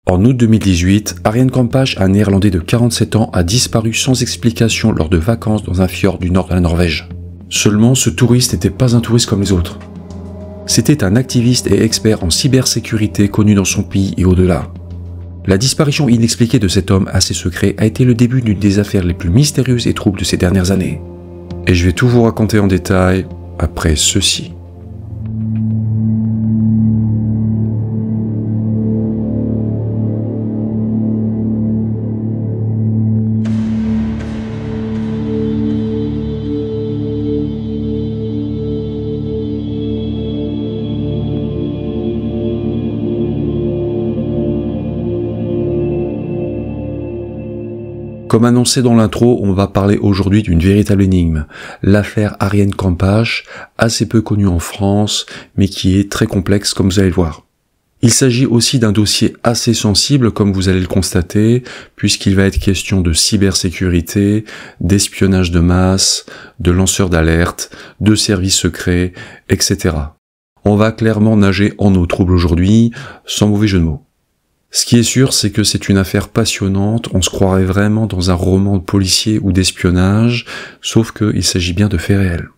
En août 2018, Arjen Kampach, un Néerlandais de 47 ans, a disparu sans explication lors de vacances dans un fjord du nord de la Norvège. Seulement, ce touriste n'était pas un touriste comme les autres. C'était un activiste et expert en cybersécurité connu dans son pays et au-delà. La disparition inexpliquée de cet homme assez secret a été le début d'une des affaires les plus mystérieuses et troubles de ces dernières années. Et je vais tout vous raconter en détail après ceci. Comme annoncé dans l'intro, on va parler aujourd'hui d'une véritable énigme, l'affaire Arjen Kampach, assez peu connue en France, mais qui est très complexe comme vous allez le voir. Il s'agit aussi d'un dossier assez sensible, comme vous allez le constater, puisqu'il va être question de cybersécurité, d'espionnage de masse, de lanceurs d'alerte, de services secrets, etc. On va clairement nager en eau trouble aujourd'hui, sans mauvais jeu de mots. Ce qui est sûr, c'est que c'est une affaire passionnante, on se croirait vraiment dans un roman de policier ou d'espionnage, sauf qu'il s'agit bien de faits réels.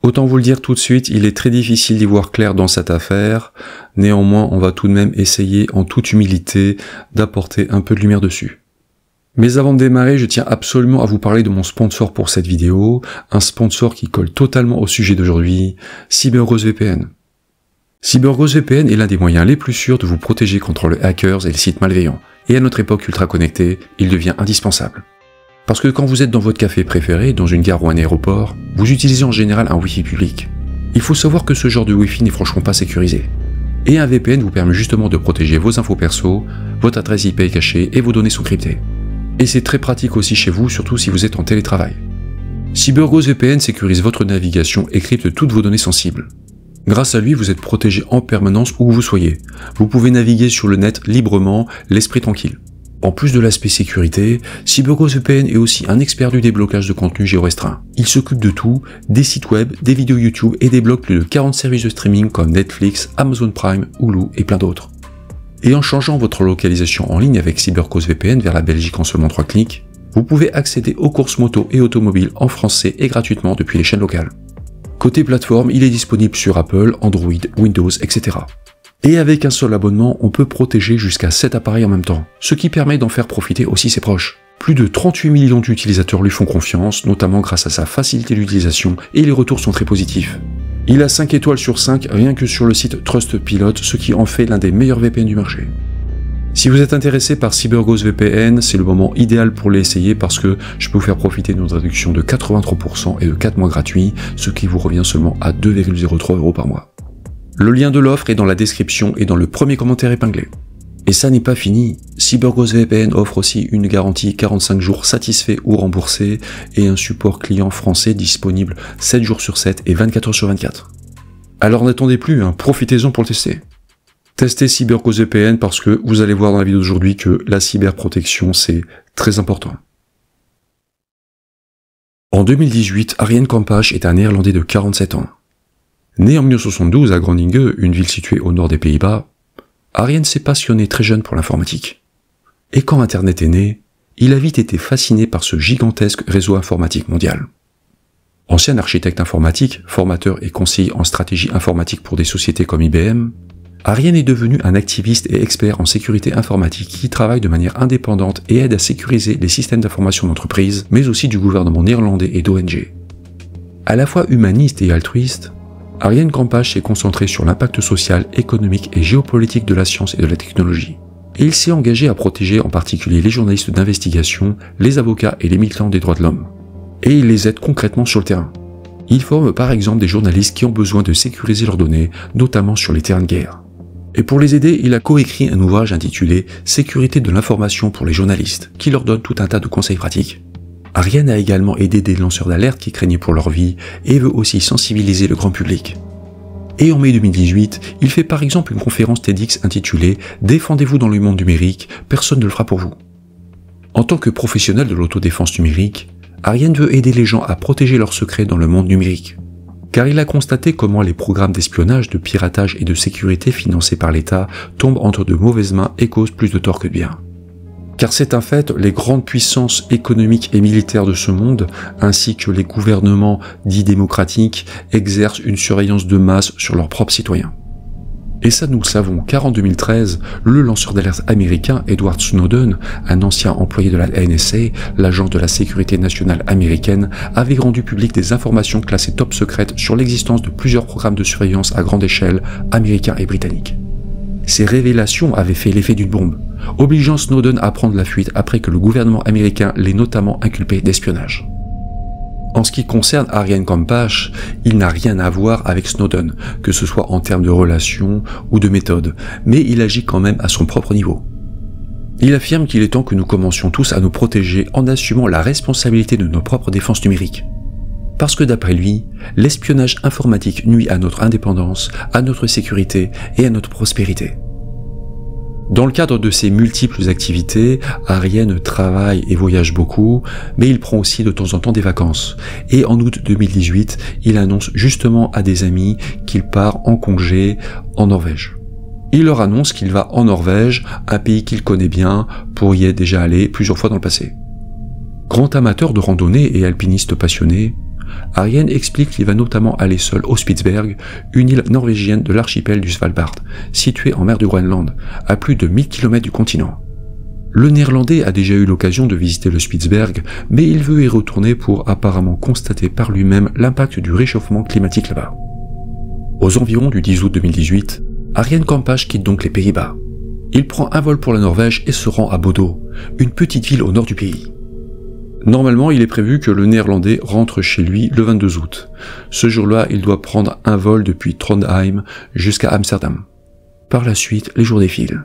Autant vous le dire tout de suite, il est très difficile d'y voir clair dans cette affaire, néanmoins on va tout de même essayer en toute humilité d'apporter un peu de lumière dessus. Mais avant de démarrer, je tiens absolument à vous parler de mon sponsor pour cette vidéo, un sponsor qui colle totalement au sujet d'aujourd'hui, CyberGhost VPN. CyberGhost VPN est l'un des moyens les plus sûrs de vous protéger contre les hackers et les sites malveillants. Et à notre époque ultra connectée, il devient indispensable. Parce que quand vous êtes dans votre café préféré, dans une gare ou un aéroport, vous utilisez en général un Wi-Fi public. Il faut savoir que ce genre de Wi-Fi n'est franchement pas sécurisé. Et un VPN vous permet justement de protéger vos infos perso, votre adresse IP est cachée et vos données sont cryptées. Et c'est très pratique aussi chez vous, surtout si vous êtes en télétravail. CyberGhost VPN sécurise votre navigation et crypte toutes vos données sensibles. Grâce à lui, vous êtes protégé en permanence où vous soyez. Vous pouvez naviguer sur le net librement, l'esprit tranquille. En plus de l'aspect sécurité, CyberGhost VPN est aussi un expert du déblocage de contenu géorestreint. Il s'occupe de tout, des sites web, des vidéos YouTube et débloque plus de 40 services de streaming comme Netflix, Amazon Prime, Hulu et plein d'autres. Et en changeant votre localisation en ligne avec CyberGhost VPN vers la Belgique en seulement 3 clics, vous pouvez accéder aux courses moto et automobiles en français et gratuitement depuis les chaînes locales. Côté plateforme, il est disponible sur Apple, Android, Windows, etc. Et avec un seul abonnement, on peut protéger jusqu'à 7 appareils en même temps, ce qui permet d'en faire profiter aussi ses proches. Plus de 38 millions d'utilisateurs lui font confiance, notamment grâce à sa facilité d'utilisation, et les retours sont très positifs. Il a 5 étoiles sur 5 rien que sur le site Trustpilot, ce qui en fait l'un des meilleurs VPN du marché. Si vous êtes intéressé par CyberGhost VPN, c'est le moment idéal pour l'essayer parce que je peux vous faire profiter d'une réduction de 83% et de 4 mois gratuits, ce qui vous revient seulement à 2,03 € par mois. Le lien de l'offre est dans la description et dans le premier commentaire épinglé. Et ça n'est pas fini, CyberGhost VPN offre aussi une garantie 45 jours satisfait ou remboursé et un support client français disponible 7 jours sur 7 et 24 heures sur 24. Alors n'attendez plus, profitez-en pour le tester. Testez CyberGhost VPN parce que vous allez voir dans la vidéo d'aujourd'hui que la cyberprotection c'est très important. En 2018, Arjen Kampach est un Néerlandais de 47 ans. Né en 1972 à Groningen, une ville située au nord des Pays-Bas, Arjen s'est passionné très jeune pour l'informatique. Et quand Internet est né, il a vite été fasciné par ce gigantesque réseau informatique mondial. Ancien architecte informatique, formateur et conseiller en stratégie informatique pour des sociétés comme IBM, Arjen est devenu un activiste et expert en sécurité informatique qui travaille de manière indépendante et aide à sécuriser les systèmes d'information d'entreprise, mais aussi du gouvernement néerlandais et d'ONG. À la fois humaniste et altruiste, Arjen Kampach s'est concentré sur l'impact social, économique et géopolitique de la science et de la technologie. Et il s'est engagé à protéger en particulier les journalistes d'investigation, les avocats et les militants des droits de l'homme. Et il les aide concrètement sur le terrain. Il forme par exemple des journalistes qui ont besoin de sécuriser leurs données, notamment sur les terrains de guerre. Et pour les aider, il a coécrit un ouvrage intitulé « Sécurité de l'information pour les journalistes » qui leur donne tout un tas de conseils pratiques. Arjen a également aidé des lanceurs d'alerte qui craignaient pour leur vie et veut aussi sensibiliser le grand public. Et en mai 2018, il fait par exemple une conférence TEDx intitulée « Défendez-vous dans le monde numérique, personne ne le fera pour vous ». En tant que professionnel de l'autodéfense numérique, Arjen veut aider les gens à protéger leurs secrets dans le monde numérique. car il a constaté comment les programmes d'espionnage, de piratage et de sécurité financés par l'État tombent entre de mauvaises mains et causent plus de tort que de bien. Car c'est un fait, les grandes puissances économiques et militaires de ce monde, ainsi que les gouvernements dits démocratiques, exercent une surveillance de masse sur leurs propres citoyens. Et ça nous le savons, car en 2013, le lanceur d'alerte américain Edward Snowden, un ancien employé de la NSA, l'agence de la sécurité nationale américaine, avait rendu public des informations classées top secrètes sur l'existence de plusieurs programmes de surveillance à grande échelle, américains et britanniques. Ces révélations avaient fait l'effet d'une bombe, obligeant Snowden à prendre la fuite après que le gouvernement américain l'ait notamment inculpé d'espionnage. En ce qui concerne Ariane Campash, il n'a rien à voir avec Snowden, que ce soit en termes de relations ou de méthode, mais il agit quand même à son propre niveau. Il affirme qu'il est temps que nous commencions tous à nous protéger en assumant la responsabilité de nos propres défenses numériques. Parce que d'après lui, l'espionnage informatique nuit à notre indépendance, à notre sécurité et à notre prospérité. Dans le cadre de ses multiples activités, Ariane travaille et voyage beaucoup, mais il prend aussi de temps en temps des vacances. Et en août 2018, il annonce justement à des amis qu'il part en congé en Norvège. Il leur annonce qu'il va en Norvège, un pays qu'il connaît bien, pour y être déjà allé plusieurs fois dans le passé. Grand amateur de randonnée et alpiniste passionné, Ariane explique qu'il va notamment aller seul au Spitsberg, une île norvégienne de l'archipel du Svalbard, située en mer du Groenland, à plus de 1000 km du continent. Le Néerlandais a déjà eu l'occasion de visiter le Spitsberg, mais il veut y retourner pour apparemment constater par lui-même l'impact du réchauffement climatique là-bas. Aux environs du 10 août 2018, Ariane Campash quitte donc les Pays-Bas. Il prend un vol pour la Norvège et se rend à Bodo, une petite ville au nord du pays. Normalement, il est prévu que le Néerlandais rentre chez lui le 22 août. Ce jour-là, il doit prendre un vol depuis Trondheim jusqu'à Amsterdam. Par la suite, les jours défilent.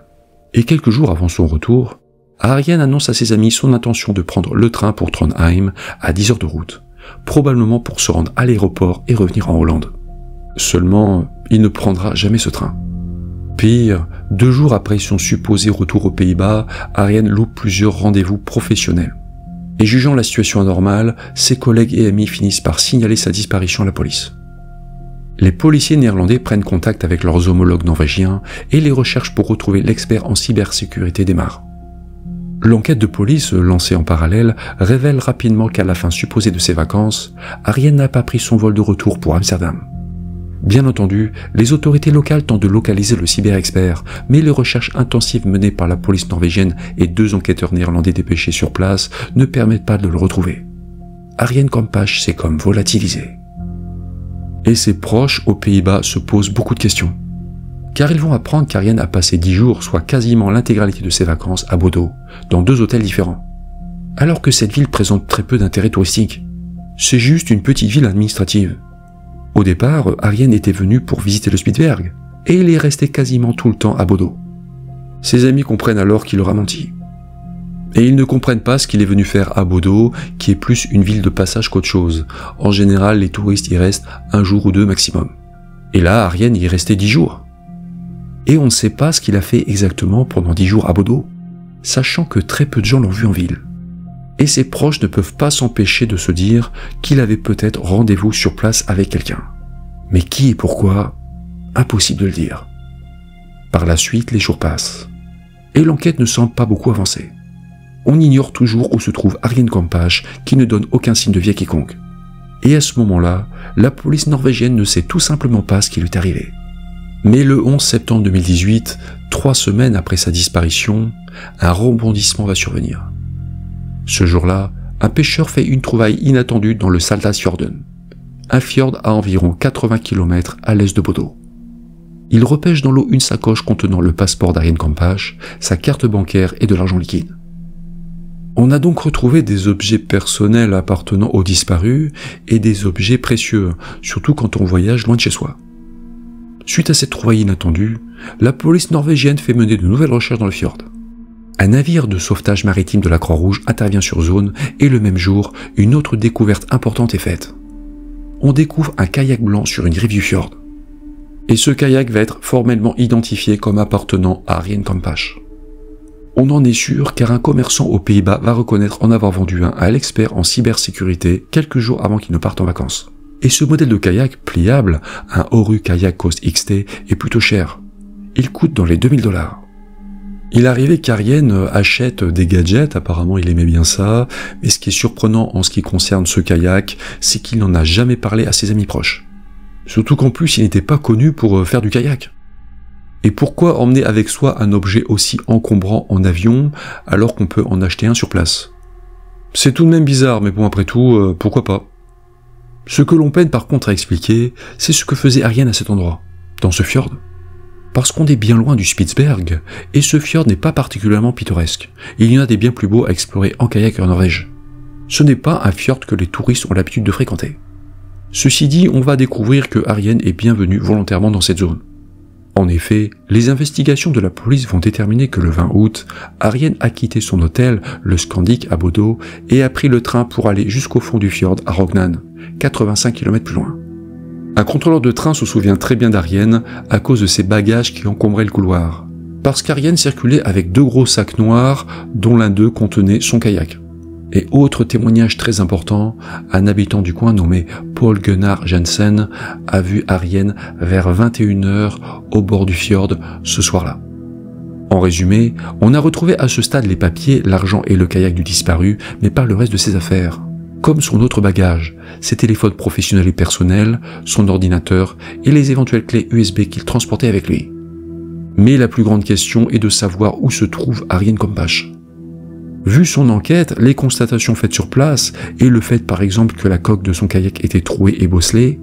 Et quelques jours avant son retour, Ariane annonce à ses amis son intention de prendre le train pour Trondheim à 10 heures de route, probablement pour se rendre à l'aéroport et revenir en Hollande. Seulement, il ne prendra jamais ce train. Pire, 2 jours après son supposé retour aux Pays-Bas, Ariane loupe plusieurs rendez-vous professionnels. Et jugeant la situation anormale, ses collègues et amis finissent par signaler sa disparition à la police. Les policiers néerlandais prennent contact avec leurs homologues norvégiens et les recherches pour retrouver l'expert en cybersécurité démarrent. L'enquête de police, lancée en parallèle, révèle rapidement qu'à la fin supposée de ses vacances, Ariane n'a pas pris son vol de retour pour Amsterdam. Bien entendu, les autorités locales tentent de localiser le cyber-expert, mais les recherches intensives menées par la police norvégienne et 2 enquêteurs néerlandais dépêchés sur place ne permettent pas de le retrouver. Ariane Campash s'est comme volatilisé. Et ses proches aux Pays-Bas se posent beaucoup de questions. Car ils vont apprendre qu'Ariane a passé 10 jours, soit quasiment l'intégralité de ses vacances, à Bodo, dans 2 hôtels différents. Alors que cette ville présente très peu d'intérêt touristique. C'est juste une petite ville administrative. Au départ, Ariane était venu pour visiter le Spitsberg, et il est resté quasiment tout le temps à Bodo. Ses amis comprennent alors qu'il leur a menti. Et ils ne comprennent pas ce qu'il est venu faire à Bodo, qui est plus une ville de passage qu'autre chose. En général, les touristes y restent 1 jour ou 2 maximum. Et là, Ariane y est resté 10 jours. Et on ne sait pas ce qu'il a fait exactement pendant 10 jours à Bodo, sachant que très peu de gens l'ont vu en ville. Et ses proches ne peuvent pas s'empêcher de se dire qu'il avait peut-être rendez-vous sur place avec quelqu'un. Mais qui et pourquoi? Impossible de le dire. Par la suite, les jours passent. Et l'enquête ne semble pas beaucoup avancer. On ignore toujours où se trouve Ariane Campash, qui ne donne aucun signe de vie à quiconque. Et à ce moment-là, la police norvégienne ne sait tout simplement pas ce qui lui est arrivé. Mais le 11 septembre 2018, 3 semaines après sa disparition, un rebondissement va survenir. Ce jour-là, un pêcheur fait une trouvaille inattendue dans le Saltafjorden, un fjord à environ 80 km à l'est de Bodo. Il repêche dans l'eau une sacoche contenant le passeport d'Ariane Campash, sa carte bancaire et de l'argent liquide. On a donc retrouvé des objets personnels appartenant aux disparus et des objets précieux, surtout quand on voyage loin de chez soi. Suite à cette trouvaille inattendue, la police norvégienne fait mener de nouvelles recherches dans le fjord. Un navire de sauvetage maritime de la Croix-Rouge intervient sur zone et le même jour, une autre découverte importante est faite. On découvre un kayak blanc sur une rive du fjord. Et ce kayak va être formellement identifié comme appartenant à Ariane Campash. On en est sûr car un commerçant aux Pays-Bas va reconnaître en avoir vendu un à l'expert en cybersécurité quelques jours avant qu'il ne parte en vacances. Et ce modèle de kayak pliable, un Oru Kayak Coast XT, est plutôt cher. Il coûte dans les 2000 $. Il arrivait qu'Arjen achète des gadgets, apparemment il aimait bien ça, mais ce qui est surprenant en ce qui concerne ce kayak, c'est qu'il n'en a jamais parlé à ses amis proches. Surtout qu'en plus il n'était pas connu pour faire du kayak. Et pourquoi emmener avec soi un objet aussi encombrant en avion, alors qu'on peut en acheter un sur place? C'est tout de même bizarre, mais bon après tout, pourquoi pas? Ce que l'on peine par contre à expliquer, c'est ce que faisait Arjen à cet endroit, dans ce fjord. Parce qu'on est bien loin du Spitsberg, et ce fjord n'est pas particulièrement pittoresque. Il y en a des bien plus beaux à explorer en kayak en Norvège. Ce n'est pas un fjord que les touristes ont l'habitude de fréquenter. Ceci dit, on va découvrir que Arjen est bienvenu volontairement dans cette zone. En effet, les investigations de la police vont déterminer que le 20 août, Arjen a quitté son hôtel, le Scandic à Bodø, et a pris le train pour aller jusqu'au fond du fjord à Rognan, 85 km plus loin. Un contrôleur de train se souvient très bien d'Arjen à cause de ses bagages qui encombraient le couloir. Parce qu'Arjen circulait avec 2 gros sacs noirs dont l'un d'eux contenait son kayak. Et autre témoignage très important, un habitant du coin nommé Paul Gunnar Jensen a vu Arjen vers 21 h au bord du fjord ce soir-là. En résumé, on a retrouvé à ce stade les papiers, l'argent et le kayak du disparu, mais pas le reste de ses affaires. Comme son autre bagage, ses téléphones professionnels et personnels, son ordinateur et les éventuelles clés USB qu'il transportait avec lui. Mais la plus grande question est de savoir où se trouve Arjen Kompas. Vu son enquête, les constatations faites sur place et le fait par exemple que la coque de son kayak était trouée et bosselée,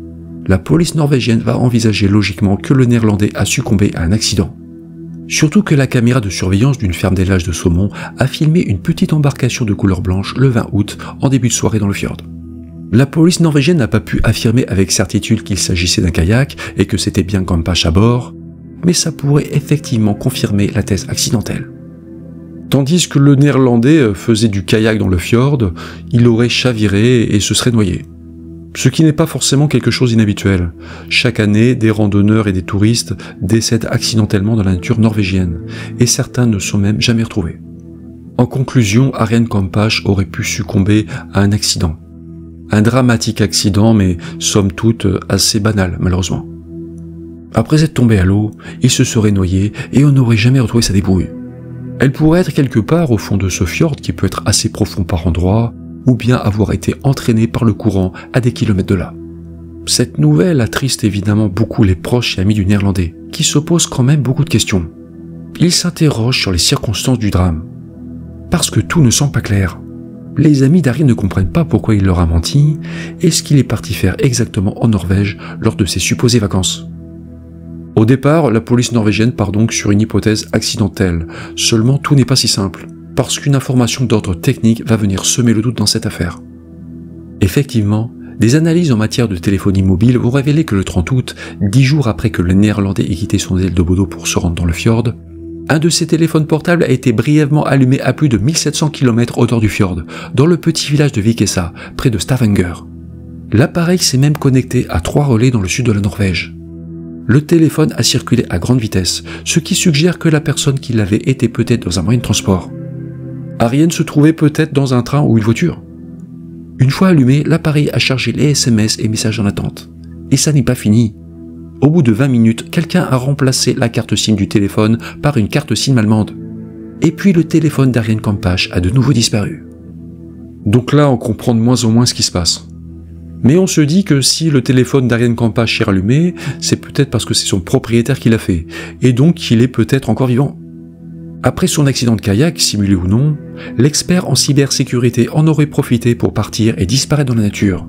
la police norvégienne va envisager logiquement que le Néerlandais a succombé à un accident. Surtout que la caméra de surveillance d'une ferme d'élevage de saumon a filmé une petite embarcation de couleur blanche le 20 août en début de soirée dans le fjord. La police norvégienne n'a pas pu affirmer avec certitude qu'il s'agissait d'un kayak et que c'était bien Kompas à bord, mais ça pourrait effectivement confirmer la thèse accidentelle. Tandis que le Néerlandais faisait du kayak dans le fjord, il aurait chaviré et se serait noyé. Ce qui n'est pas forcément quelque chose d'inhabituel. Chaque année, des randonneurs et des touristes décèdent accidentellement dans la nature norvégienne, et certains ne sont même jamais retrouvés. En conclusion, Arjen Kompas aurait pu succomber à un accident. Un dramatique accident, mais somme toute assez banal, malheureusement. Après être tombé à l'eau, il se serait noyé et on n'aurait jamais retrouvé sa débrouille. Elle pourrait être quelque part au fond de ce fjord qui peut être assez profond par endroits, ou bien avoir été entraînée par le courant à des kilomètres de là. Cette nouvelle attriste évidemment beaucoup les proches et amis du Néerlandais, qui se posent quand même beaucoup de questions. Ils s'interrogent sur les circonstances du drame. Parce que tout ne semble pas clair. Les amis d'Arjen ne comprennent pas pourquoi il leur a menti, et ce qu'il est parti faire exactement en Norvège lors de ses supposées vacances. Au départ, la police norvégienne part donc sur une hypothèse accidentelle, seulement tout n'est pas si simple. Parce qu'une information d'ordre technique va venir semer le doute dans cette affaire. Effectivement, des analyses en matière de téléphonie mobile vont révéler que le 30 août, 10 jours après que le Néerlandais ait quitté son île de Bodø pour se rendre dans le fjord, un de ses téléphones portables a été brièvement allumé à plus de 1700 km au nord du fjord, dans le petit village de Vikesa, près de Stavanger. L'appareil s'est même connecté à 3 relais dans le sud de la Norvège. Le téléphone a circulé à grande vitesse, ce qui suggère que la personne qui l'avait était peut-être dans un moyen de transport. Arjen se trouvait peut-être dans un train ou une voiture. Une fois allumé, l'appareil a chargé les SMS et messages en attente. Et ça n'est pas fini. Au bout de 20 minutes, quelqu'un a remplacé la carte SIM du téléphone par une carte SIM allemande. Et puis le téléphone d'Arjen Kompas a de nouveau disparu. Donc là, on comprend de moins en moins ce qui se passe. Mais on se dit que si le téléphone d'Arjen Kompas est allumé, c'est peut-être parce que c'est son propriétaire qui l'a fait, et donc qu'il est peut-être encore vivant. Après son accident de kayak, simulé ou non, l'expert en cybersécurité en aurait profité pour partir et disparaître dans la nature.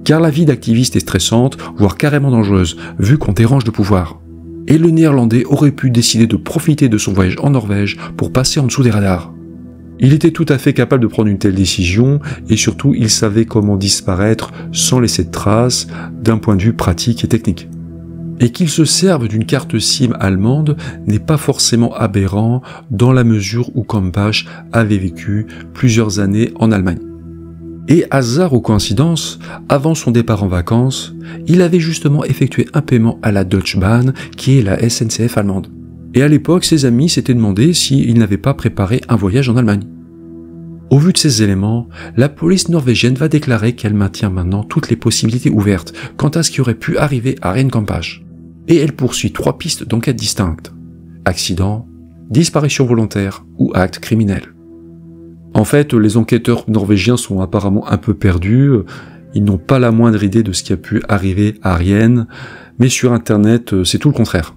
Car la vie d'activiste est stressante, voire carrément dangereuse, vu qu'on dérange le pouvoir. Et le Néerlandais aurait pu décider de profiter de son voyage en Norvège pour passer en dessous des radars. Il était tout à fait capable de prendre une telle décision, et surtout il savait comment disparaître sans laisser de traces d'un point de vue pratique et technique. Et qu'il se serve d'une carte SIM allemande n'est pas forcément aberrant dans la mesure où Kompas avait vécu plusieurs années en Allemagne. Et hasard ou coïncidence, avant son départ en vacances, il avait justement effectué un paiement à la Deutsche Bahn, qui est la SNCF allemande. Et à l'époque, ses amis s'étaient demandé s'il n'avait pas préparé un voyage en Allemagne. Au vu de ces éléments, la police norvégienne va déclarer qu'elle maintient maintenant toutes les possibilités ouvertes quant à ce qui aurait pu arriver à Arjen Campage. Et elle poursuit 3 pistes d'enquête distinctes. Accident, disparition volontaire ou acte criminel. En fait, les enquêteurs norvégiens sont apparemment un peu perdus, ils n'ont pas la moindre idée de ce qui a pu arriver à Arjen, mais sur internet, c'est tout le contraire.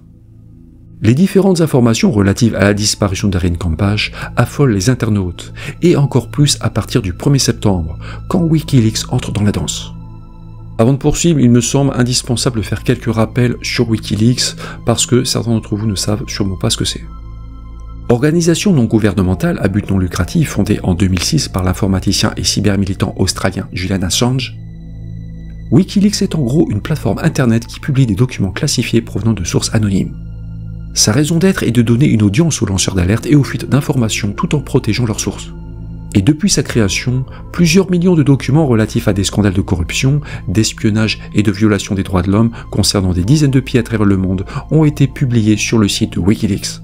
Les différentes informations relatives à la disparition d'Arjen Campage affolent les internautes, et encore plus à partir du 1er septembre, quand Wikileaks entre dans la danse. Avant de poursuivre, il me semble indispensable de faire quelques rappels sur Wikileaks, parce que certains d'entre vous ne savent sûrement pas ce que c'est. Organisation non gouvernementale à but non lucratif fondée en 2006 par l'informaticien et cybermilitant australien Julian Assange, Wikileaks est en gros une plateforme internet qui publie des documents classifiés provenant de sources anonymes. Sa raison d'être est de donner une audience aux lanceurs d'alerte et aux fuites d'informations tout en protégeant leurs sources. Et depuis sa création, plusieurs millions de documents relatifs à des scandales de corruption, d'espionnage et de violation des droits de l'homme concernant des dizaines de pays à travers le monde ont été publiés sur le site de Wikileaks.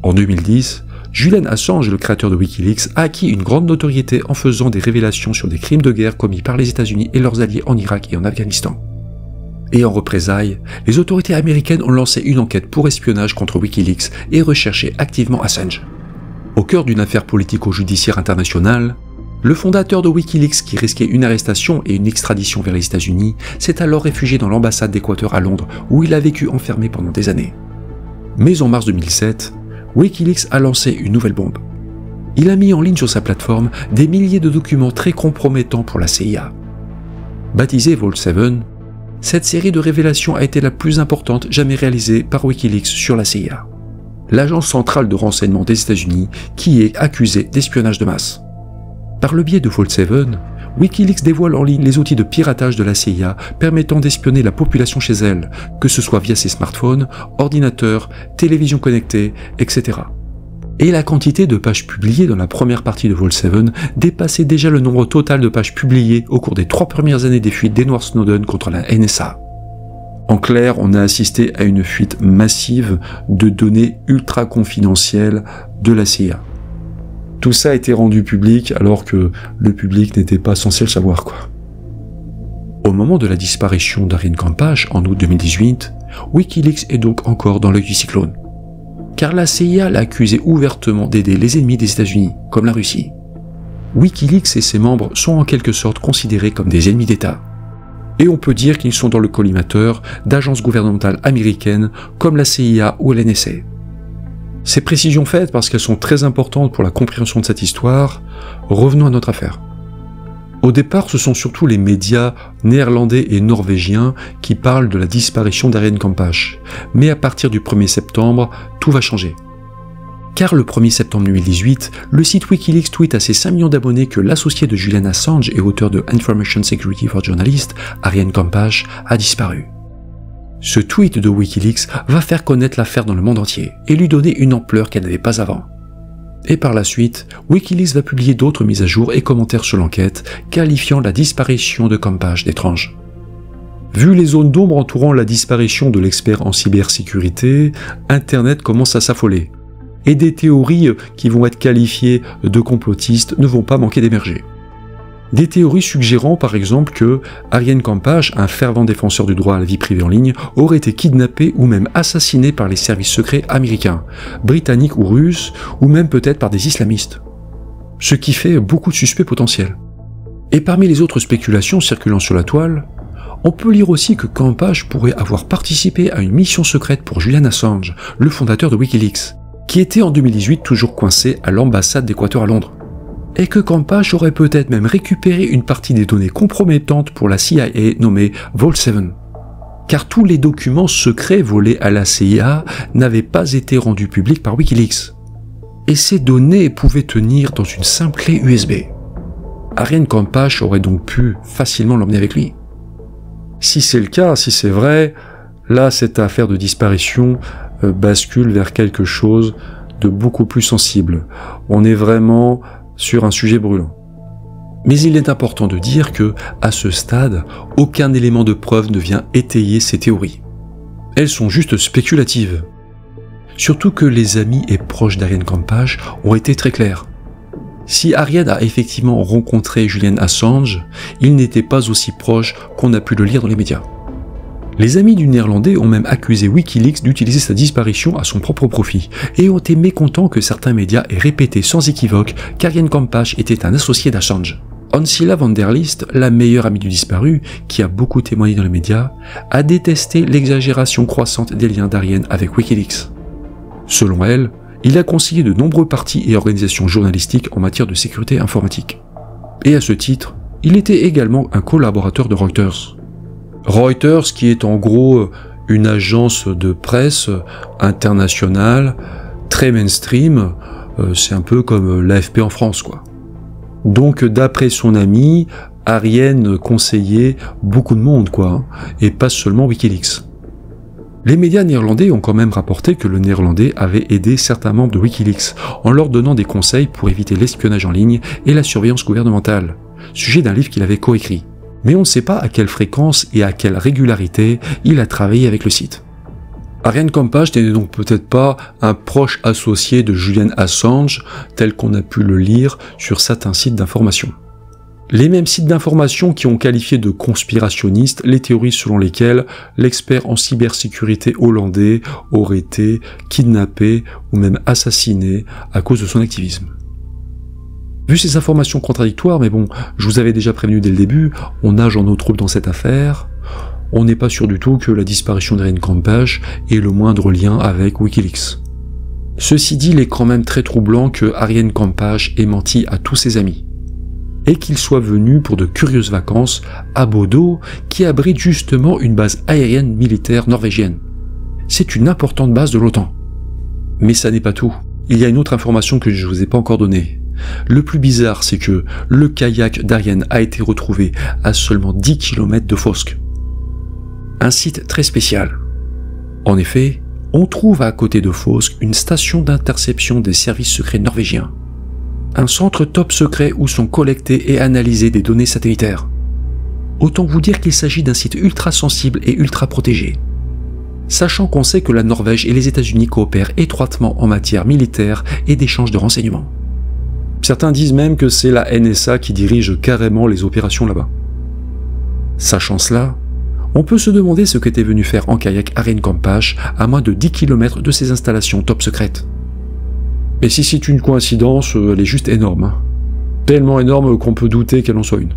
En 2010, Julian Assange, le créateur de Wikileaks, a acquis une grande notoriété en faisant des révélations sur des crimes de guerre commis par les États-Unis et leurs alliés en Irak et en Afghanistan. Et en représailles, les autorités américaines ont lancé une enquête pour espionnage contre Wikileaks et recherché activement Assange. Au cœur d'une affaire politico-judiciaire internationale, le fondateur de Wikileaks, qui risquait une arrestation et une extradition vers les États-Unis, s'est alors réfugié dans l'ambassade d'Équateur à Londres, où il a vécu enfermé pendant des années. Mais en mars 2007, Wikileaks a lancé une nouvelle bombe. Il a mis en ligne sur sa plateforme des milliers de documents très compromettants pour la CIA. Baptisée Vault 7, cette série de révélations a été la plus importante jamais réalisée par Wikileaks sur la CIA, l'agence centrale de renseignement des États-Unis qui est accusée d'espionnage de masse. Par le biais de Vault 7, Wikileaks dévoile en ligne les outils de piratage de la CIA permettant d'espionner la population chez elle, que ce soit via ses smartphones, ordinateurs, télévisions connectées, etc. Et la quantité de pages publiées dans la première partie de Vault 7 dépassait déjà le nombre total de pages publiées au cours des 3 premières années des fuites d'Edward Snowden contre la NSA. En clair, on a assisté à une fuite massive de données ultra confidentielles de la CIA. Tout ça a été rendu public alors que le public n'était pas censé le savoir, quoi. Au moment de la disparition d'Arjen Campage en août 2018, Wikileaks est donc encore dans l'œil du cyclone. Car la CIA l'a accusé ouvertement d'aider les ennemis des États-Unis, comme la Russie. Wikileaks et ses membres sont en quelque sorte considérés comme des ennemis d'État. Et on peut dire qu'ils sont dans le collimateur d'agences gouvernementales américaines comme la CIA ou la NSA. Ces précisions faites parce qu'elles sont très importantes pour la compréhension de cette histoire, revenons à notre affaire. Au départ, ce sont surtout les médias néerlandais et norvégiens qui parlent de la disparition d'Arjen Campage. Mais à partir du 1er septembre, tout va changer. Car le 1er septembre 2018, le site Wikileaks tweet à ses 5 millions d'abonnés que l'associé de Julian Assange et auteur de Information Security for Journalists, Arjen Campage, a disparu. Ce tweet de Wikileaks va faire connaître l'affaire dans le monde entier et lui donner une ampleur qu'elle n'avait pas avant. Et par la suite, Wikileaks va publier d'autres mises à jour et commentaires sur l'enquête, qualifiant la disparition de Campage d'étrange. Vu les zones d'ombre entourant la disparition de l'expert en cybersécurité, Internet commence à s'affoler. Et des théories qui vont être qualifiées de complotistes ne vont pas manquer d'émerger. Des théories suggérant par exemple que Arjen Campage, un fervent défenseur du droit à la vie privée en ligne, aurait été kidnappé ou même assassiné par les services secrets américains, britanniques ou russes, ou même peut-être par des islamistes. Ce qui fait beaucoup de suspects potentiels. Et parmi les autres spéculations circulant sur la toile, on peut lire aussi que Campage pourrait avoir participé à une mission secrète pour Julian Assange, le fondateur de Wikileaks, qui était en 2018 toujours coincé à l'ambassade d'Équateur à Londres. Et que Campage aurait peut-être même récupéré une partie des données compromettantes pour la CIA nommée Vault 7. Car tous les documents secrets volés à la CIA n'avaient pas été rendus publics par Wikileaks. Et ces données pouvaient tenir dans une simple clé USB. Arjen Campage aurait donc pu facilement l'emmener avec lui. Si c'est le cas, si c'est vrai, là cette affaire de disparition bascule vers quelque chose de beaucoup plus sensible. On est vraiment sur un sujet brûlant. Mais il est important de dire que, à ce stade, aucun élément de preuve ne vient étayer ces théories. Elles sont juste spéculatives. Surtout que les amis et proches d'Arjen Campage ont été très clairs. Si Ariane a effectivement rencontré Julian Assange, il n'était pas aussi proche qu'on a pu le lire dans les médias. Les amis du Néerlandais ont même accusé Wikileaks d'utiliser sa disparition à son propre profit et ont été mécontents que certains médias aient répété sans équivoque qu'Arjen Kampach était un associé d'Assange. Ancila van der List, la meilleure amie du disparu, qui a beaucoup témoigné dans les médias, a détesté l'exagération croissante des liens d'Arjen avec Wikileaks. Selon elle, il a conseillé de nombreux partis et organisations journalistiques en matière de sécurité informatique. Et à ce titre, il était également un collaborateur de Reuters. Reuters qui est en gros une agence de presse internationale, très mainstream, c'est un peu comme l'AFP en France quoi. Donc d'après son ami, Ariane conseillait beaucoup de monde quoi, et pas seulement Wikileaks. Les médias néerlandais ont quand même rapporté que le néerlandais avait aidé certains membres de Wikileaks en leur donnant des conseils pour éviter l'espionnage en ligne et la surveillance gouvernementale, sujet d'un livre qu'il avait coécrit. Mais on ne sait pas à quelle fréquence et à quelle régularité il a travaillé avec le site. Arjen Kampach n'était donc peut-être pas un proche associé de Julian Assange, tel qu'on a pu le lire sur certains sites d'information. Les mêmes sites d'information qui ont qualifié de conspirationnistes les théories selon lesquelles l'expert en cybersécurité hollandais aurait été kidnappé ou même assassiné à cause de son activisme. Vu ces informations contradictoires, mais bon, je vous avais déjà prévenu dès le début, on nage en eau trouble dans cette affaire, on n'est pas sûr du tout que la disparition d'Arjen Kampach ait le moindre lien avec Wikileaks. Ceci dit, il est quand même très troublant que Arjen Kampach ait menti à tous ses amis, et qu'il soit venu pour de curieuses vacances à Bodo, qui abrite justement une base aérienne militaire norvégienne. C'est une importante base de l'OTAN. Mais ça n'est pas tout, il y a une autre information que je ne vous ai pas encore donnée. Le plus bizarre, c'est que le kayak d'Arjen a été retrouvé à seulement 10 km de Fauske. Un site très spécial. En effet, on trouve à côté de Fauske une station d'interception des services secrets norvégiens. Un centre top secret où sont collectées et analysées des données satellitaires. Autant vous dire qu'il s'agit d'un site ultra sensible et ultra protégé. Sachant qu'on sait que la Norvège et les États-Unis coopèrent étroitement en matière militaire et d'échange de renseignements. Certains disent même que c'est la NSA qui dirige carrément les opérations là-bas. Sachant cela, on peut se demander ce qu'était venu faire en kayak Arjen Kampach à moins de 10 km de ses installations top secrètes. Et si c'est une coïncidence, elle est juste énorme. Hein. Tellement énorme qu'on peut douter qu'elle en soit une.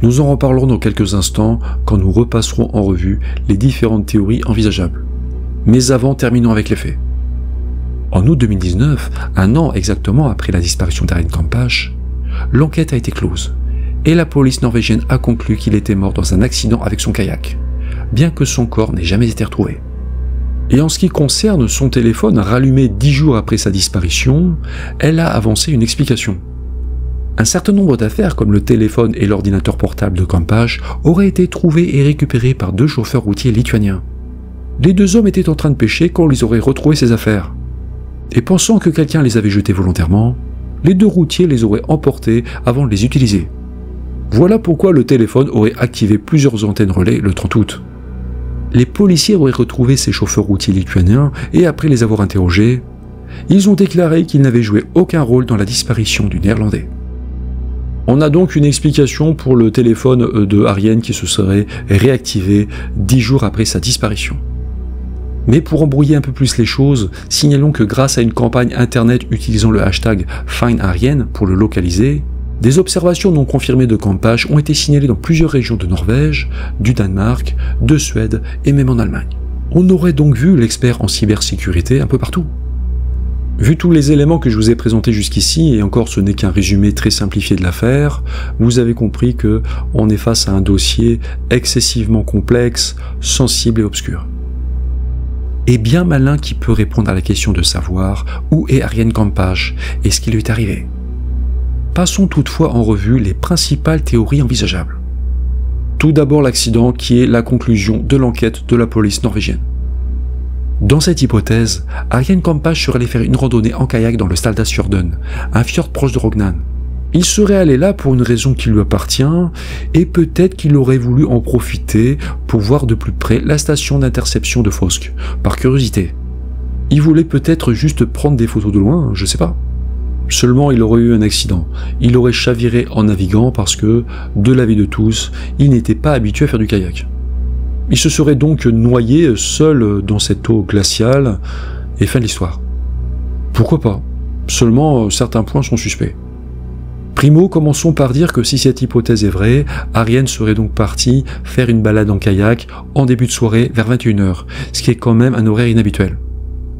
Nous en reparlerons dans quelques instants quand nous repasserons en revue les différentes théories envisageables. Mais avant, terminons avec les faits. En août 2019, un an exactement après la disparition d'Arjen Kampach, l'enquête a été close, et la police norvégienne a conclu qu'il était mort dans un accident avec son kayak, bien que son corps n'ait jamais été retrouvé. Et en ce qui concerne son téléphone rallumé 10 jours après sa disparition, elle a avancé une explication. Un certain nombre d'affaires comme le téléphone et l'ordinateur portable de Kampach auraient été trouvés et récupérés par 2 chauffeurs routiers lituaniens. Les 2 hommes étaient en train de pêcher quand ils auraient retrouvé ces affaires. Et pensant que quelqu'un les avait jetées volontairement, les 2 routiers les auraient emportés avant de les utiliser. Voilà pourquoi le téléphone aurait activé plusieurs antennes relais le 30 août. Les policiers auraient retrouvé ces chauffeurs routiers lituaniens et après les avoir interrogés, ils ont déclaré qu'ils n'avaient joué aucun rôle dans la disparition du Néerlandais. On a donc une explication pour le téléphone de Arjen qui se serait réactivé 10 jours après sa disparition. Mais pour embrouiller un peu plus les choses, signalons que grâce à une campagne internet utilisant le hashtag FindArjen pour le localiser, des observations non confirmées de Kampach ont été signalées dans plusieurs régions de Norvège, du Danemark, de Suède et même en Allemagne. On aurait donc vu l'expert en cybersécurité un peu partout. Vu tous les éléments que je vous ai présentés jusqu'ici, et encore ce n'est qu'un résumé très simplifié de l'affaire, vous avez compris que on est face à un dossier excessivement complexe, sensible et obscur. Et bien malin qui peut répondre à la question de savoir où est Arjen Kampach et ce qui lui est arrivé. Passons toutefois en revue les principales théories envisageables. Tout d'abord l'accident qui est la conclusion de l'enquête de la police norvégienne. Dans cette hypothèse, Arjen Kampach serait allé faire une randonnée en kayak dans le Staldasfjorden, un fjord proche de Rognan. Il serait allé là pour une raison qui lui appartient, et peut-être qu'il aurait voulu en profiter pour voir de plus près la station d'interception de Fauske, par curiosité. Il voulait peut-être juste prendre des photos de loin, je sais pas. Seulement, il aurait eu un accident. Il aurait chaviré en naviguant parce que, de l'avis de tous, il n'était pas habitué à faire du kayak. Il se serait donc noyé seul dans cette eau glaciale, et fin de l'histoire. Pourquoi pas? Seulement, certains points sont suspects. Primo, commençons par dire que si cette hypothèse est vraie, Ariane serait donc partie faire une balade en kayak en début de soirée vers 21h, ce qui est quand même un horaire inhabituel.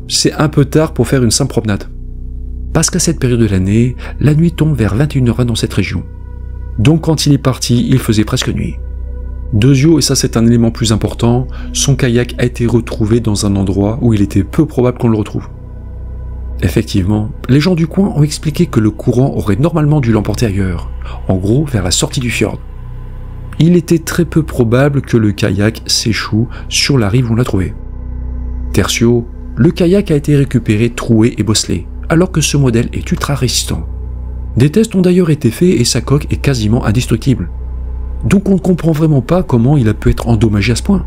C'est un peu tard pour faire une simple promenade. Parce qu'à cette période de l'année, la nuit tombe vers 21h20 dans cette région. Donc quand il est parti, il faisait presque nuit. Deuxièmement, et ça c'est un élément plus important, son kayak a été retrouvé dans un endroit où il était peu probable qu'on le retrouve. Effectivement, les gens du coin ont expliqué que le courant aurait normalement dû l'emporter ailleurs, en gros vers la sortie du fjord. Il était très peu probable que le kayak s'échoue sur la rive où on l'a trouvé. Tertio, le kayak a été récupéré troué et bosselé, alors que ce modèle est ultra résistant. Des tests ont d'ailleurs été faits et sa coque est quasiment indestructible. Donc on ne comprend vraiment pas comment il a pu être endommagé à ce point.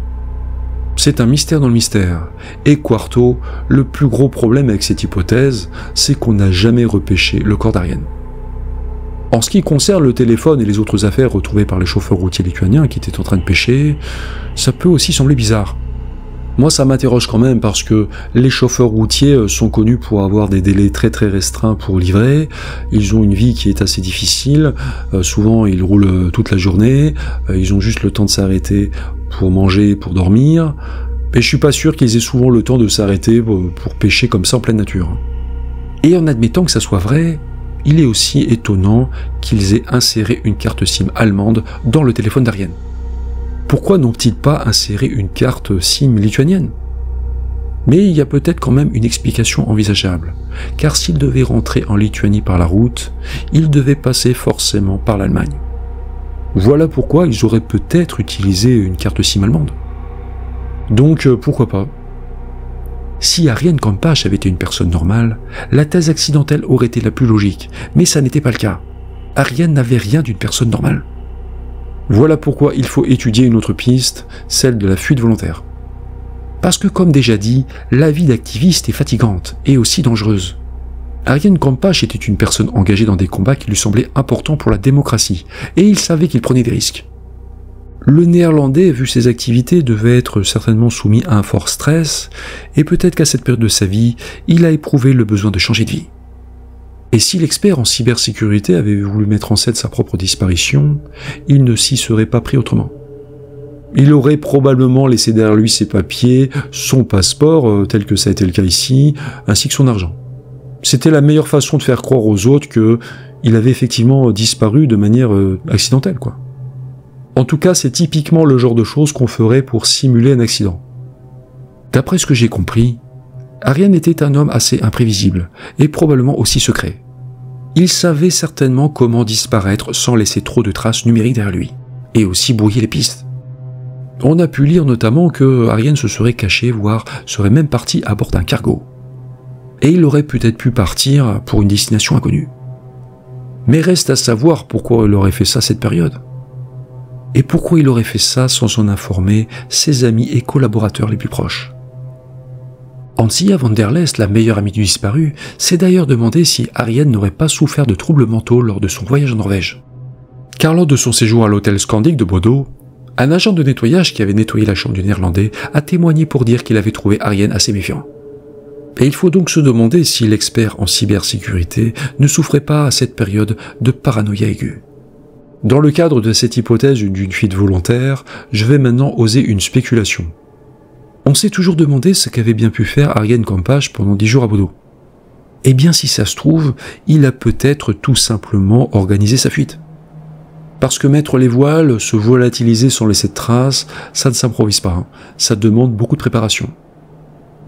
C'est un mystère dans le mystère. Et quarto, le plus gros problème avec cette hypothèse, c'est qu'on n'a jamais repêché le corps d'Ariane. En ce qui concerne le téléphone et les autres affaires retrouvées par les chauffeurs routiers lituaniens qui étaient en train de pêcher, ça peut aussi sembler bizarre. Moi ça m'interroge quand même parce que les chauffeurs routiers sont connus pour avoir des délais très restreints pour livrer, ils ont une vie qui est assez difficile, souvent ils roulent toute la journée, ils ont juste le temps de s'arrêter pour manger, pour dormir, et je suis pas sûr qu'ils aient souvent le temps de s'arrêter pour pêcher comme ça en pleine nature. Et en admettant que ça soit vrai, il est aussi étonnant qu'ils aient inséré une carte SIM allemande dans le téléphone d'Ariane. Pourquoi n'ont-ils pas inséré une carte SIM lituanienne? Mais il y a peut-être quand même une explication envisageable, car s'ils devaient rentrer en Lituanie par la route, ils devaient passer forcément par l'Allemagne. Voilà pourquoi ils auraient peut-être utilisé une carte SIM allemande. Donc pourquoi pas? Si Ariane Campach avait été une personne normale, la thèse accidentelle aurait été la plus logique, mais ça n'était pas le cas. Ariane n'avait rien d'une personne normale. Voilà pourquoi il faut étudier une autre piste, celle de la fuite volontaire. Parce que comme déjà dit, la vie d'activiste est fatigante et aussi dangereuse. Ariane Campach était une personne engagée dans des combats qui lui semblaient importants pour la démocratie, et il savait qu'il prenait des risques. Le néerlandais, vu ses activités, devait être certainement soumis à un fort stress, et peut-être qu'à cette période de sa vie, il a éprouvé le besoin de changer de vie. Et si l'expert en cybersécurité avait voulu mettre en scène sa propre disparition, il ne s'y serait pas pris autrement. Il aurait probablement laissé derrière lui ses papiers, son passeport, tel que ça a été le cas ici, ainsi que son argent. C'était la meilleure façon de faire croire aux autres qu'il avait effectivement disparu de manière accidentelle, quoi. En tout cas, c'est typiquement le genre de choses qu'on ferait pour simuler un accident. D'après ce que j'ai compris, Ariane était un homme assez imprévisible, et probablement aussi secret. Il savait certainement comment disparaître sans laisser trop de traces numériques derrière lui, et aussi brouiller les pistes. On a pu lire notamment que Ariane se serait caché, voire serait même parti à bord d'un cargo. Et il aurait peut-être pu partir pour une destination inconnue. Mais reste à savoir pourquoi il aurait fait ça à cette période. Et pourquoi il aurait fait ça sans en informer ses amis et collaborateurs les plus proches. Antilla van der Lest, la meilleure amie du disparu, s'est d'ailleurs demandé si Ariane n'aurait pas souffert de troubles mentaux lors de son voyage en Norvège. Car lors de son séjour à l'hôtel Scandic de Bodo, un agent de nettoyage qui avait nettoyé la chambre du Néerlandais a témoigné pour dire qu'il avait trouvé Ariane assez méfiant. Et il faut donc se demander si l'expert en cybersécurité ne souffrait pas à cette période de paranoïa aiguë. Dans le cadre de cette hypothèse d'une fuite volontaire, je vais maintenant oser une spéculation. On s'est toujours demandé ce qu'avait bien pu faire Ariane Campach pendant 10 jours à Bodo. Eh bien si ça se trouve, il a peut-être tout simplement organisé sa fuite. Parce que mettre les voiles, se volatiliser sans laisser de traces, ça ne s'improvise pas, hein. Ça demande beaucoup de préparation.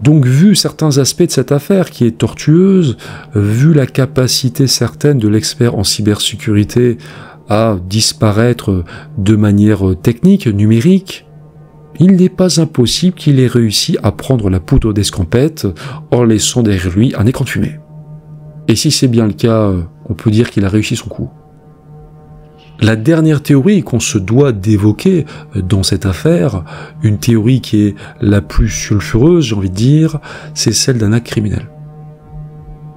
Donc vu certains aspects de cette affaire qui est tortueuse, vu la capacité certaine de l'expert en cybersécurité à disparaître de manière technique, numérique, il n'est pas impossible qu'il ait réussi à prendre la poudre d'escampette en laissant derrière lui un écran de fumée. Et si c'est bien le cas, on peut dire qu'il a réussi son coup. La dernière théorie qu'on se doit d'évoquer dans cette affaire, une théorie qui est la plus sulfureuse, j'ai envie de dire, c'est celle d'un acte criminel.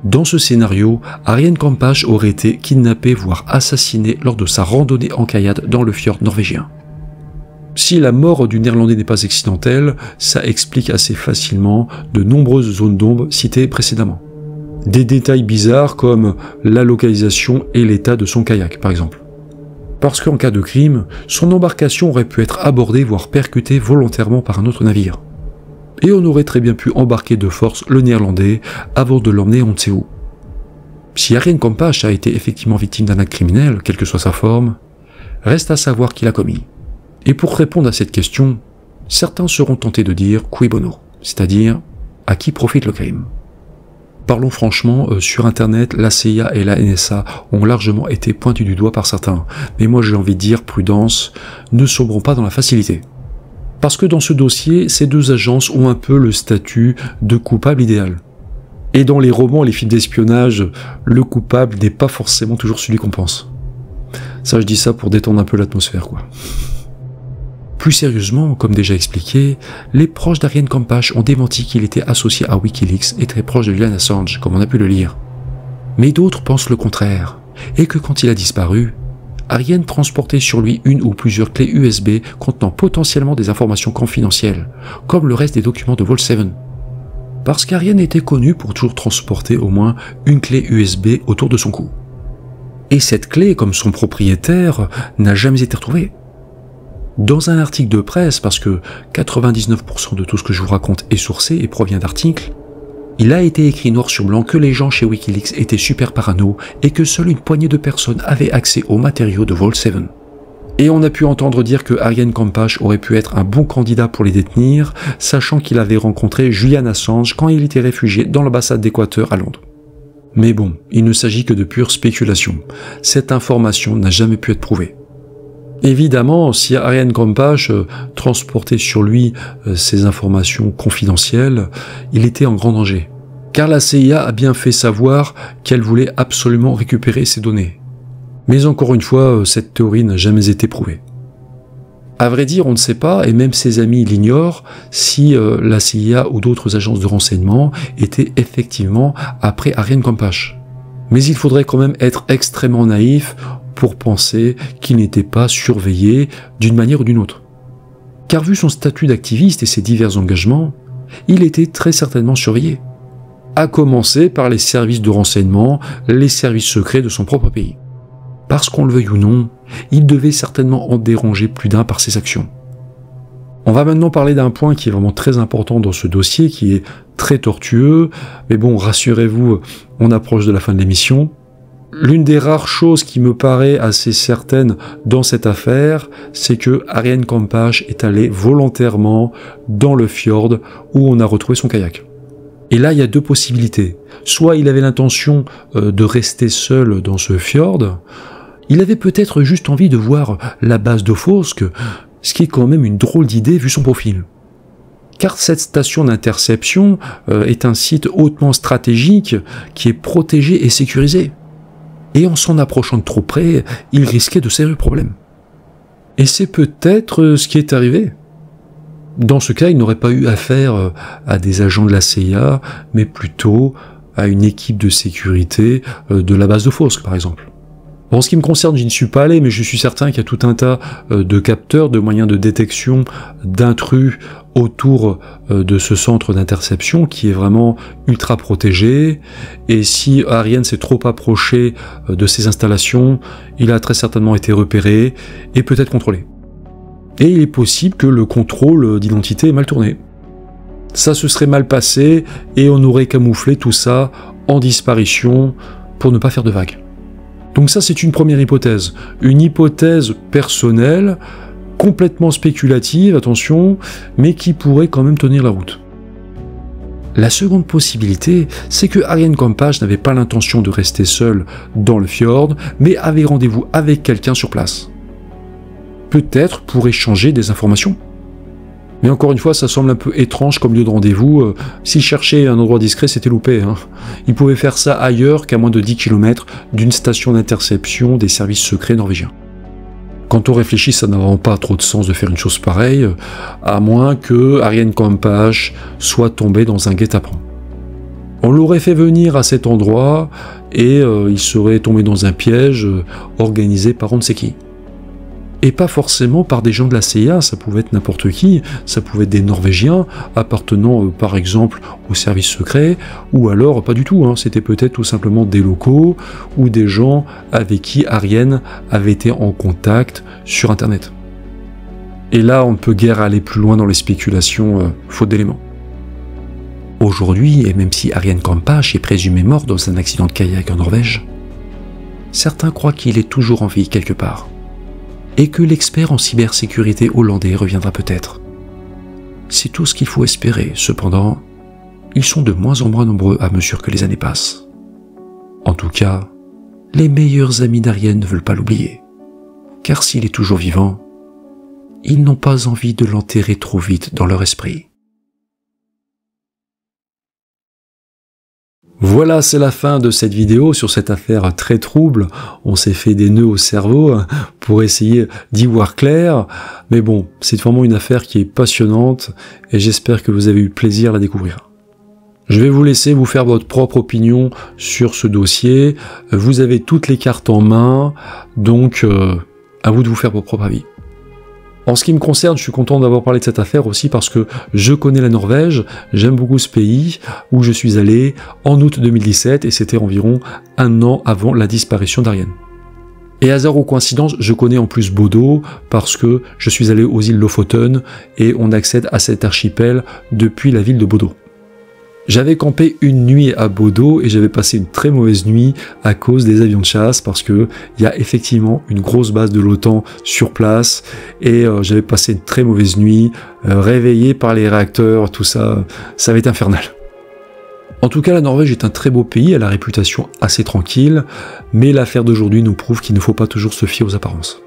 Dans ce scénario, Ariane Campach aurait été kidnappée voire assassinée lors de sa randonnée en kayak dans le fjord norvégien. Si la mort du Néerlandais n'est pas accidentelle, ça explique assez facilement de nombreuses zones d'ombre citées précédemment. Des détails bizarres comme la localisation et l'état de son kayak par exemple. Parce qu'en cas de crime, son embarcation aurait pu être abordée voire percutée volontairement par un autre navire. Et on aurait très bien pu embarquer de force le Néerlandais avant de l'emmener on ne sait où. Si Ariane Campach a été effectivement victime d'un acte criminel, quelle que soit sa forme, reste à savoir qui l'a commis. Et pour répondre à cette question, certains seront tentés de dire cui bono, c'est-à-dire à qui profite le crime. Parlons franchement, sur internet, la CIA et la NSA ont largement été pointus du doigt par certains, mais moi j'ai envie de dire prudence, ne sombrons pas dans la facilité. Parce que dans ce dossier, ces deux agences ont un peu le statut de coupable idéal. Et dans les romans et les films d'espionnage, le coupable n'est pas forcément toujours celui qu'on pense. Ça, je dis ça pour détendre un peu l'atmosphère, quoi. Plus sérieusement, comme déjà expliqué, les proches d'Ariane Campach ont démenti qu'il était associé à Wikileaks et très proche de Julian Assange, comme on a pu le lire. Mais d'autres pensent le contraire, et que quand il a disparu, Ariane transportait sur lui une ou plusieurs clés USB contenant potentiellement des informations confidentielles, comme le reste des documents de Vault 7. Parce qu'Ariane était connu pour toujours transporter au moins une clé USB autour de son cou. Et cette clé, comme son propriétaire, n'a jamais été retrouvée. Dans un article de presse, parce que 99% de tout ce que je vous raconte est sourcé et provient d'articles, il a été écrit noir sur blanc que les gens chez Wikileaks étaient super parano et que seule une poignée de personnes avaient accès aux matériaux de Vault 7. Et on a pu entendre dire que Ariane Campach aurait pu être un bon candidat pour les détenir, sachant qu'il avait rencontré Julian Assange quand il était réfugié dans l'ambassade d'Équateur à Londres. Mais bon, il ne s'agit que de pure spéculation. Cette information n'a jamais pu être prouvée. Évidemment, si Ariane Campach transportait sur lui ces informations confidentielles, il était en grand danger. Car la CIA a bien fait savoir qu'elle voulait absolument récupérer ces données. Mais encore une fois, cette théorie n'a jamais été prouvée. À vrai dire, on ne sait pas, et même ses amis l'ignorent, si la CIA ou d'autres agences de renseignement étaient effectivement après Ariane Campach. Mais il faudrait quand même être extrêmement naïf pour penser qu'il n'était pas surveillé d'une manière ou d'une autre. Car vu son statut d'activiste et ses divers engagements, il était très certainement surveillé. À commencer par les services de renseignement, les services secrets de son propre pays. Parce qu'on le veuille ou non, il devait certainement en déranger plus d'un par ses actions. On va maintenant parler d'un point qui est vraiment très important dans ce dossier, qui est très tortueux, mais bon, rassurez-vous, on approche de la fin de l'émission. L'une des rares choses qui me paraît assez certaine dans cette affaire, c'est que Ariane Campach est allé volontairement dans le fjord où on a retrouvé son kayak. Et là, il y a deux possibilités. Soit il avait l'intention de rester seul dans ce fjord, il avait peut-être juste envie de voir la base de Fauske, ce qui est quand même une drôle d'idée vu son profil. Car cette station d'interception est un site hautement stratégique qui est protégé et sécurisé. Et en s'en approchant de trop près, il risquait de sérieux problèmes. Et c'est peut-être ce qui est arrivé. Dans ce cas, il n'aurait pas eu affaire à des agents de la CIA, mais plutôt à une équipe de sécurité de la base de Fauske, par exemple. En ce qui me concerne, je n'y suis pas allé, mais je suis certain qu'il y a tout un tas de capteurs, de moyens de détection d'intrus autour de ce centre d'interception qui est vraiment ultra protégé. Et si Ariane s'est trop approché de ces installations, il a très certainement été repéré et peut-être contrôlé. Et il est possible que le contrôle d'identité ait mal tourné. Ça se serait mal passé et on aurait camouflé tout ça en disparition pour ne pas faire de vagues. Donc ça, c'est une première hypothèse. Une hypothèse personnelle, complètement spéculative, attention, mais qui pourrait quand même tenir la route. La seconde possibilité, c'est que Ariane Campach n'avait pas l'intention de rester seule dans le fjord, mais avait rendez-vous avec quelqu'un sur place. Peut-être pour échanger des informations. Mais encore une fois, ça semble un peu étrange comme lieu de rendez-vous. S'il cherchait un endroit discret, c'était loupé. Il pouvait faire ça ailleurs qu'à moins de 10 km d'une station d'interception des services secrets norvégiens. Quand on réfléchit, ça n'a vraiment pas trop de sens de faire une chose pareille, à moins que Ariane Campach soit tombée dans un guet-apens. On l'aurait fait venir à cet endroit et il serait tombé dans un piège organisé par on ne sait qui. Et pas forcément par des gens de la CIA, ça pouvait être n'importe qui, ça pouvait être des Norvégiens appartenant par exemple au service secret, ou alors pas du tout, hein, c'était peut-être tout simplement des locaux ou des gens avec qui Ariane avait été en contact sur Internet. Et là, on ne peut guère aller plus loin dans les spéculations faute d'éléments. Aujourd'hui, et même si Ariane Kampach est présumé mort dans un accident de kayak en Norvège, certains croient qu'il est toujours en vie quelque part, et que l'expert en cybersécurité hollandais reviendra peut-être. C'est tout ce qu'il faut espérer, cependant, ils sont de moins en moins nombreux à mesure que les années passent. En tout cas, les meilleurs amis d'Ariane ne veulent pas l'oublier, car s'il est toujours vivant, ils n'ont pas envie de l'enterrer trop vite dans leur esprit. Voilà, c'est la fin de cette vidéo sur cette affaire très trouble. On s'est fait des nœuds au cerveau pour essayer d'y voir clair. Mais bon, c'est vraiment une affaire qui est passionnante et j'espère que vous avez eu plaisir à la découvrir. Je vais vous laisser vous faire votre propre opinion sur ce dossier. Vous avez toutes les cartes en main, donc à vous de vous faire votre propre avis. En ce qui me concerne, je suis content d'avoir parlé de cette affaire aussi parce que je connais la Norvège, j'aime beaucoup ce pays où je suis allé en août 2017 et c'était environ un an avant la disparition d'Ariane. Et hasard ou coïncidence, je connais en plus Bodø parce que je suis allé aux îles Lofoten et on accède à cet archipel depuis la ville de Bodø. J'avais campé une nuit à Bodø et j'avais passé une très mauvaise nuit à cause des avions de chasse parce que il y a effectivement une grosse base de l'OTAN sur place et j'avais passé une très mauvaise nuit, réveillé par les réacteurs, tout ça, ça avait été infernal. En tout cas, la Norvège est un très beau pays, elle a la réputation assez tranquille, mais l'affaire d'aujourd'hui nous prouve qu'il ne faut pas toujours se fier aux apparences.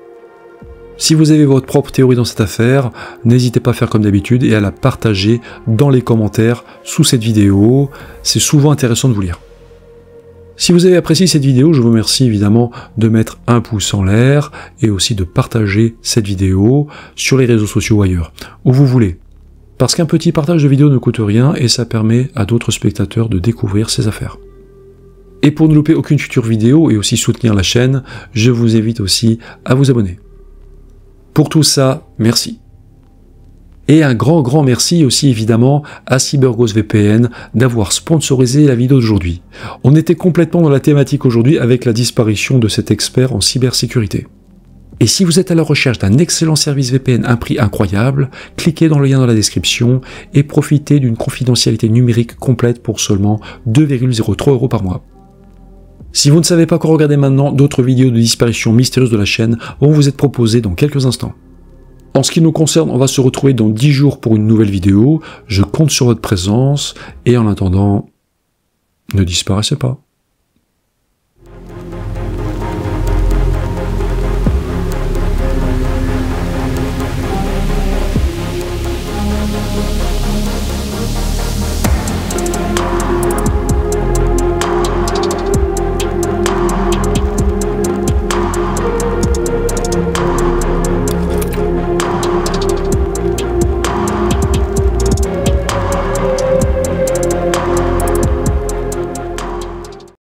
Si vous avez votre propre théorie dans cette affaire, n'hésitez pas à faire comme d'habitude et à la partager dans les commentaires sous cette vidéo, c'est souvent intéressant de vous lire. Si vous avez apprécié cette vidéo, je vous remercie évidemment de mettre un pouce en l'air et aussi de partager cette vidéo sur les réseaux sociaux ou ailleurs, où vous voulez. Parce qu'un petit partage de vidéo ne coûte rien et ça permet à d'autres spectateurs de découvrir ces affaires. Et pour ne louper aucune future vidéo et aussi soutenir la chaîne, je vous invite aussi à vous abonner. Pour tout ça, merci. Et un grand merci aussi évidemment à CyberGhost VPN d'avoir sponsorisé la vidéo d'aujourd'hui. On était complètement dans la thématique aujourd'hui avec la disparition de cet expert en cybersécurité. Et si vous êtes à la recherche d'un excellent service VPN à un prix incroyable, cliquez dans le lien dans la description et profitez d'une confidentialité numérique complète pour seulement 2,03 € par mois. Si vous ne savez pas quoi regarder maintenant, d'autres vidéos de disparition mystérieuse de la chaîne vont vous être proposées dans quelques instants. En ce qui nous concerne, on va se retrouver dans 10 jours pour une nouvelle vidéo. Je compte sur votre présence et en attendant, ne disparaissez pas.